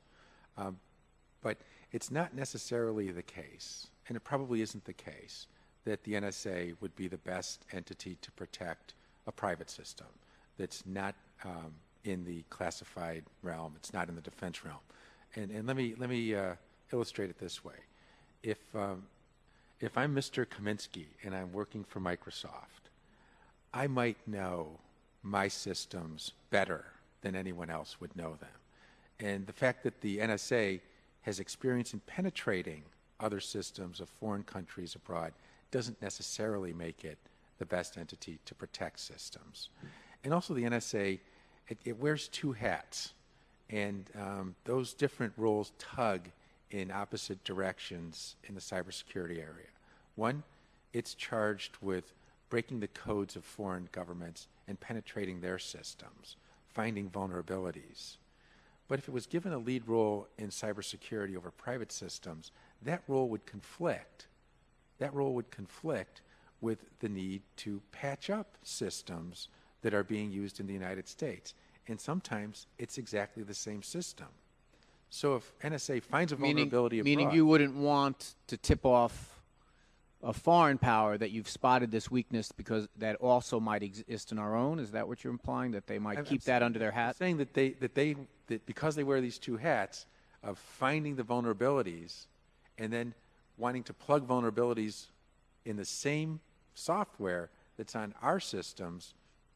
But it's not necessarily the case, and it probably isn't the case, that the NSA would be the best entity to protect a private system that's not in the classified realm, it's not in the defense realm. And let me illustrate it this way. If I'm Mr. Kaminsky and I'm working for Microsoft, I might know my systems better than anyone else would know them. And the fact that the NSA has experience in penetrating other systems of foreign countries abroad doesn't necessarily make it the best entity to protect systems. And also the NSA, it wears two hats, and those different roles tug in opposite directions in the cybersecurity area. One, it's charged with breaking the codes of foreign governments and penetrating their systems, finding vulnerabilities. But if it was given a lead role in cybersecurity over private systems, that role would conflict. That role would conflict with the need to patch up systems that are being used in the United States. And sometimes it's exactly the same system. So if NSA finds a vulnerability abroad... Meaning you wouldn't want to tip off a foreign power that you've spotted this weakness because that also might exist in our own? Is that what you're implying, that they might keep that under their hat? I'm saying that because they wear these two hats of finding the vulnerabilities and then wanting to plug vulnerabilities in the same software that's on our systems,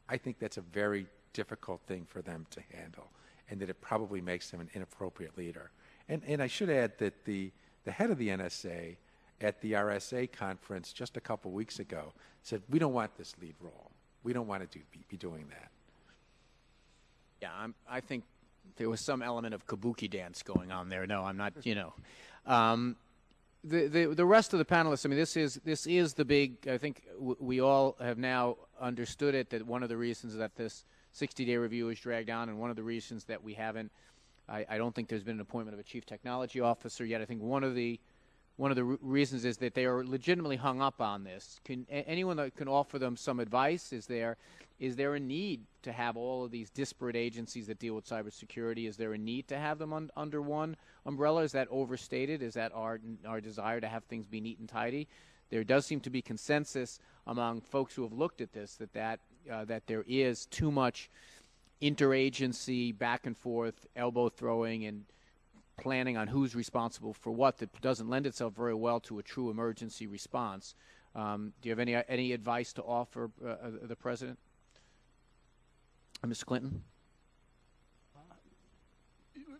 I think that's a very difficult thing for them to handle, and that it probably makes them an inappropriate leader. And I should add that the head of the NSA at the RSA conference just a couple weeks ago said, we don't want this lead role. We don't want to be doing that. Yeah, I think there was some element of kabuki dance going on there. No, I'm not, The rest of the panelists, I mean, this is the big, I think we all have now understood it, that one of the reasons that this 60-day review is dragged on, and one of the reasons that we haven't, I don't think there's been an appointment of a chief technology officer yet. I think one of the reasons is that they are legitimately hung up on this. Anyone that can offer them some advice? Is there a need to have all of these disparate agencies that deal with cybersecurity? Is there a need to have them under one umbrella? Is that overstated? Is that our desire to have things be neat and tidy? There does seem to be consensus among folks who have looked at this that there is too much interagency back and forth, elbow throwing, and planning on who's responsible for what that doesn't lend itself very well to a true emergency response. Do you have any advice to offer the President? Mr. Clinton?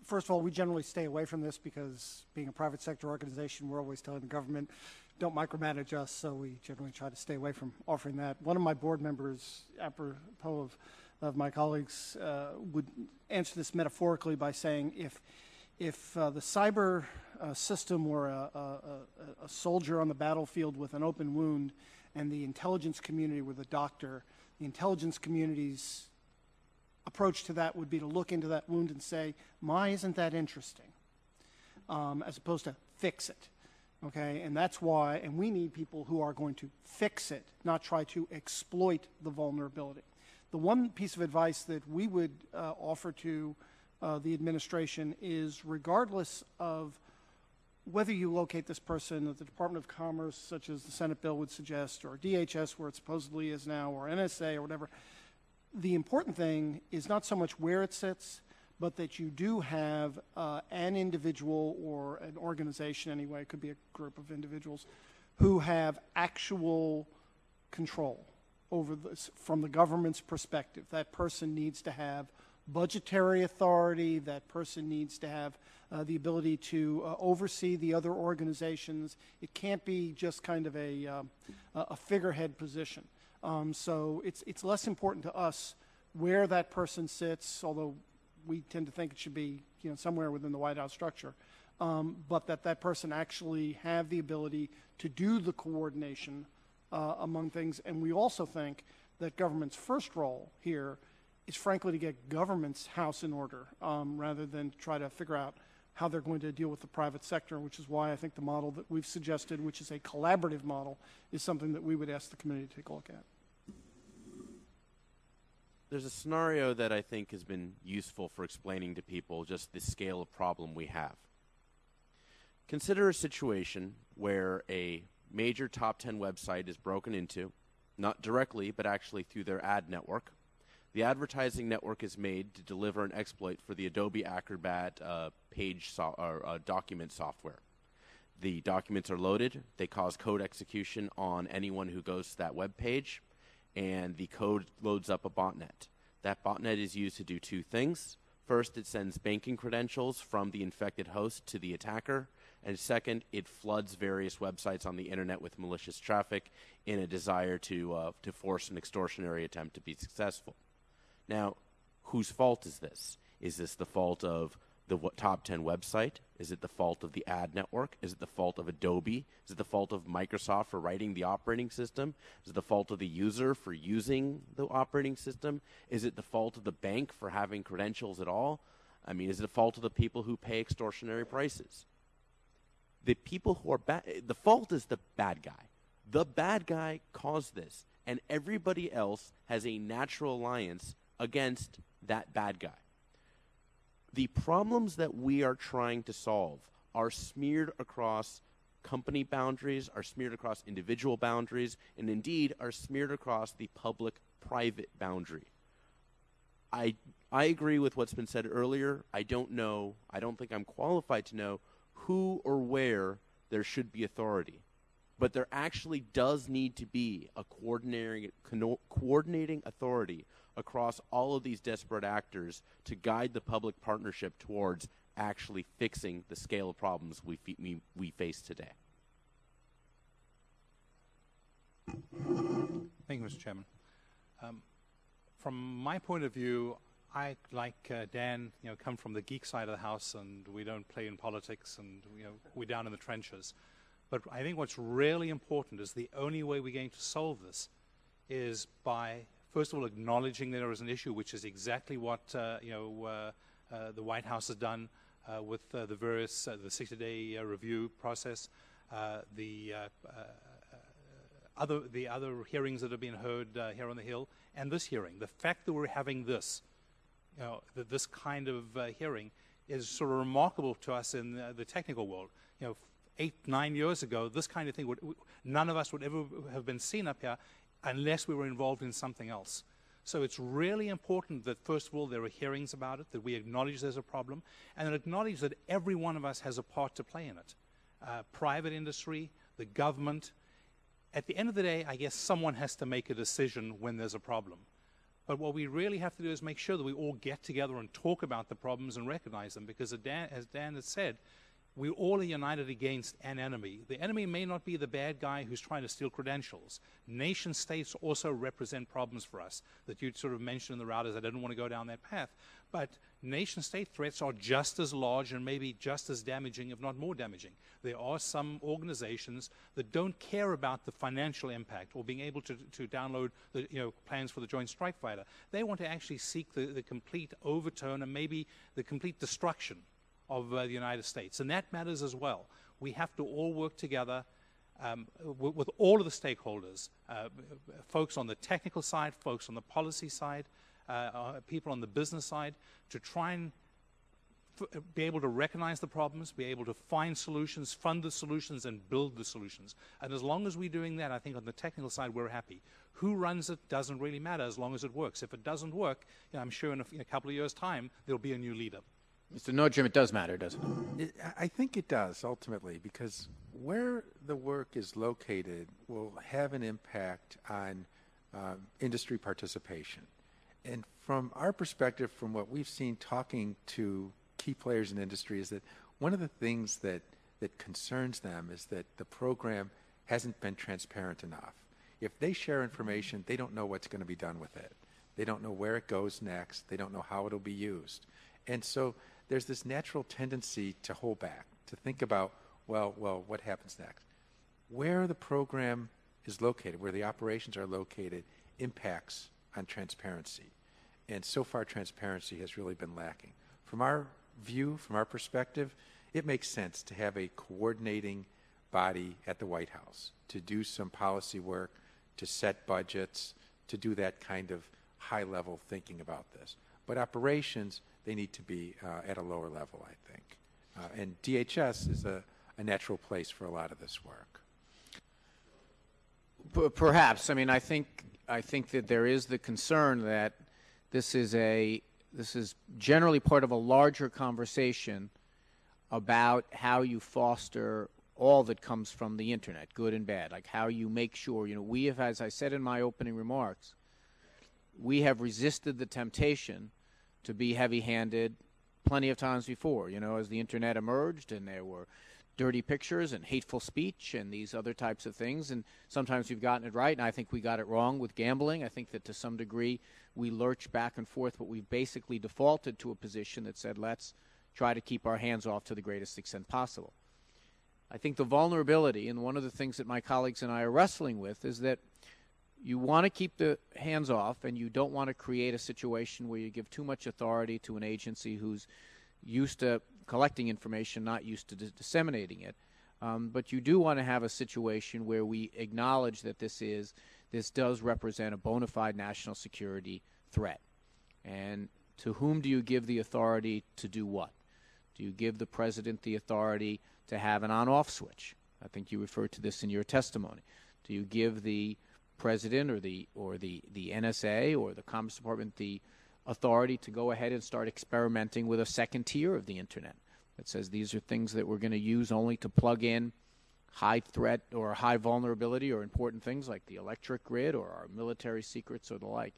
First of all, we generally stay away from this because being a private sector organization, we're always telling the government, don't micromanage us, so we generally try to stay away from offering that. One of my board members, apropos of my colleagues, would answer this metaphorically by saying if the cyber system were a soldier on the battlefield with an open wound and the intelligence community were the doctor, the intelligence community's approach to that would be to look into that wound and say, isn't that interesting? As opposed to fix it. Okay, and that's why, and we need people who are going to fix it, not try to exploit the vulnerability. The one piece of advice that we would offer to the administration is, regardless of whether you locate this person at the Department of Commerce, such as the Senate bill would suggest, or DHS, where it supposedly is now, or NSA, or whatever, the important thing is not so much where it sits, but that you do have an individual or an organization anyway, it could be a group of individuals, who have actual control over this from the government's perspective. That person needs to have budgetary authority. That person needs to have the ability to oversee the other organizations. It can't be just kind of a figurehead position. So it's less important to us where that person sits, although we tend to think it should be somewhere within the White House structure, but that person actually have the ability to do the coordination among things. And we also think that government's first role here is frankly to get government's house in order rather than try to figure out how they're going to deal with the private sector, which is why I think the model that we've suggested, which is a collaborative model, is something that we would ask the committee to take a look at. There's a scenario that I think has been useful for explaining to people just the scale of problem we have. Consider a situation where a major top 10 website is broken into, not directly, but actually through their ad network. The advertising network is made to deliver an exploit for the Adobe Acrobat document software. The documents are loaded, they cause code execution on anyone who goes to that web page, and the code loads up a botnet. That botnet is used to do two things. First, it sends banking credentials from the infected host to the attacker, and second, it floods various websites on the internet with malicious traffic in a desire to force an extortionary attempt to be successful. Now, whose fault is this? Is this the fault of the top 10 website? Is it the fault of the ad network? Is it the fault of Adobe? Is it the fault of Microsoft for writing the operating system? Is it the fault of the user for using the operating system? Is it the fault of the bank for having credentials at all? I mean, is it the fault of the people who pay extortionary prices? The people who are bad, the fault is the bad guy. The bad guy caused this, and everybody else has a natural alliance against that bad guy. The problems that we are trying to solve are smeared across company boundaries, are smeared across individual boundaries, and indeed are smeared across the public-private boundary. I agree with what's been said earlier. I don't think I'm qualified to know who or where there should be authority. But there actually does need to be a coordinating authority across all of these disparate actors to guide the public partnership towards actually fixing the scale of problems we face today. Thank you, Mr. Chairman. From my point of view, I, like Dan, come from the geek side of the house, and we don't play in politics, and we're down in the trenches. But I think what's really important is the only way we're going to solve this is by, first of all, acknowledging that there is an issue, which is exactly what the White House has done with the various the 60-day review process, the other hearings that have been heard here on the Hill, and this hearing. The fact that we're having this, this kind of hearing is sort of remarkable to us in the technical world. 8, 9 years ago, this kind of thing none of us would ever have been seen up here unless we were involved in something else. So it's really important that, first of all, there are hearings about it, that we acknowledge there's a problem, and then acknowledge that every one of us has a part to play in it. Private industry, the government. At the end of the day, I guess someone has to make a decision when there's a problem. But what we really have to do is make sure that we all get together and talk about the problems and recognize them, because as Dan has said, we all are united against an enemy. The enemy may not be the bad guy who's trying to steal credentials. Nation states also represent problems for us that you'd sort of mentioned in the routers. I didn't want to go down that path. But nation state threats are just as large and maybe just as damaging, if not more damaging. There are some organizations that don't care about the financial impact or being able to download the plans for the Joint Strike Fighter. They want to actually seek the complete overturn and maybe the complete destruction of the United States. And that matters as well. We have to all work together with all of the stakeholders, folks on the technical side, folks on the policy side, people on the business side, to try and be able to recognize the problems, be able to find solutions, fund the solutions, and build the solutions. And as long as we're doing that, I think on the technical side, we're happy. Who runs it doesn't really matter as long as it works. If it doesn't work, I'm sure in a couple of years' time, there'll be a new leader. Mr. Nordstrom, it does matter, doesn't it? I think it does, ultimately, because where the work is located will have an impact on industry participation. And from our perspective, from what we've seen talking to key players in industry, is that one of the things that concerns them is that the program hasn't been transparent enough. If they share information, they don't know what's going to be done with it. They don't know where it goes next. They don't know how it'll be used. And so there's this natural tendency to hold back, to think about, well, what happens next? Where the program is located, where the operations are located, impacts on transparency. And so far, transparency has really been lacking. From our view, from our perspective, it makes sense to have a coordinating body at the White House to do some policy work, to set budgets, to do that kind of high-level thinking about this. But operations, they need to be at a lower level, I think. And DHS is a natural place for a lot of this work. Perhaps. I mean, I think that there is the concern that this is generally part of a larger conversation about how you foster all that comes from the internet, good and bad, like how you make sure, we have, as I said in my opening remarks, we have resisted the temptation to be heavy-handed plenty of times before, as the internet emerged and there were dirty pictures and hateful speech and these other types of things, and sometimes we've gotten it right, and I think we got it wrong with gambling. I think that to some degree we lurch back and forth, but we've basically defaulted to a position that said let's try to keep our hands off to the greatest extent possible. I think the vulnerability, and one of the things that my colleagues and I are wrestling with, is that you want to keep the hands off, and you don't want to create a situation where you give too much authority to an agency who's used to collecting information, not used to disseminating it. But you do want to have a situation where we acknowledge that this does represent a bona fide national security threat. And to whom do you give the authority to do what? Do you give the president the authority to have an on-off switch? I think you referred to this in your testimony. Do you give the president or the NSA or the Commerce Department the authority to go ahead and start experimenting with a second tier of the Internet that says these are things that we're going to use only to plug in high threat or high vulnerability or important things like the electric grid or our military secrets or the like?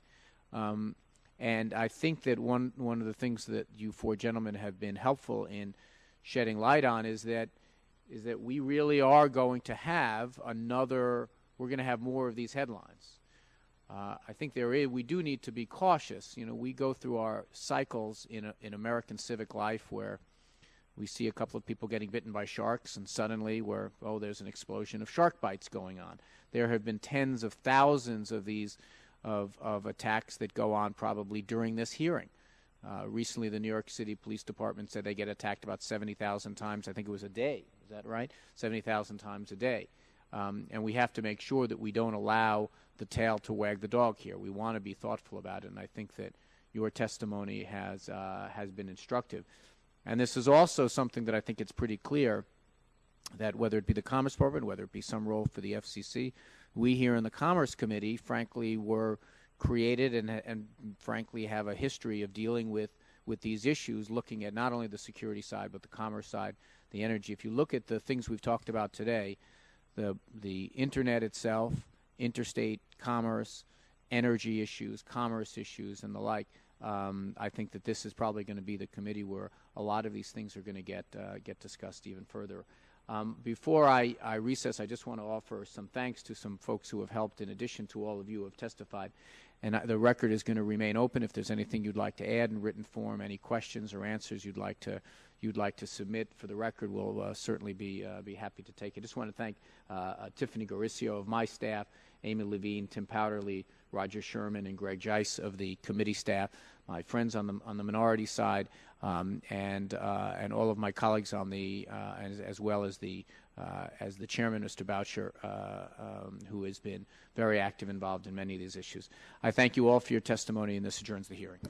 And I think that one of the things that you four gentlemen have been helpful in shedding light on is that we really are going to have we're going to have more of these headlines. I think we do need to be cautious. You know, we go through our cycles in American civic life where we see a couple of people getting bitten by sharks, and suddenly there's an explosion of shark bites going on. There have been tens of thousands of these of attacks that go on probably during this hearing. Recently, the New York City Police Department said they get attacked about 70,000 times. I think it was a day. Is that right? 70,000 times a day. And we have to make sure that we don't allow the tail to wag the dog here. We want to be thoughtful about it, and I think that your testimony has been instructive. And this is also something that I think it's pretty clear that whether it be the Commerce Department, whether it be some role for the FCC, we here in the Commerce Committee, frankly, were created and frankly have a history of dealing with these issues, looking at not only the security side but the commerce side, the energy. If you look at the things we've talked about today, the Internet itself, interstate commerce, energy issues, commerce issues, and the like, I think that this is probably going to be the committee where a lot of these things are going to get discussed even further. Before I recess, I just want to offer some thanks to some folks who have helped in addition to all of you who have testified. And the record is going to remain open. If there's anything you'd like to add in written form, any questions or answers you'd like to submit for the record, we'll certainly be happy to take it. I just want to thank Tiffany Gauricio of my staff, Amy Levine, Tim Powderly, Roger Sherman, and Greg Jice of the committee staff, my friends on the minority side, and all of my colleagues on as well as the chairman, Mr. Boucher, who has been very active, involved in many of these issues. I thank you all for your testimony, and this adjourns the hearing.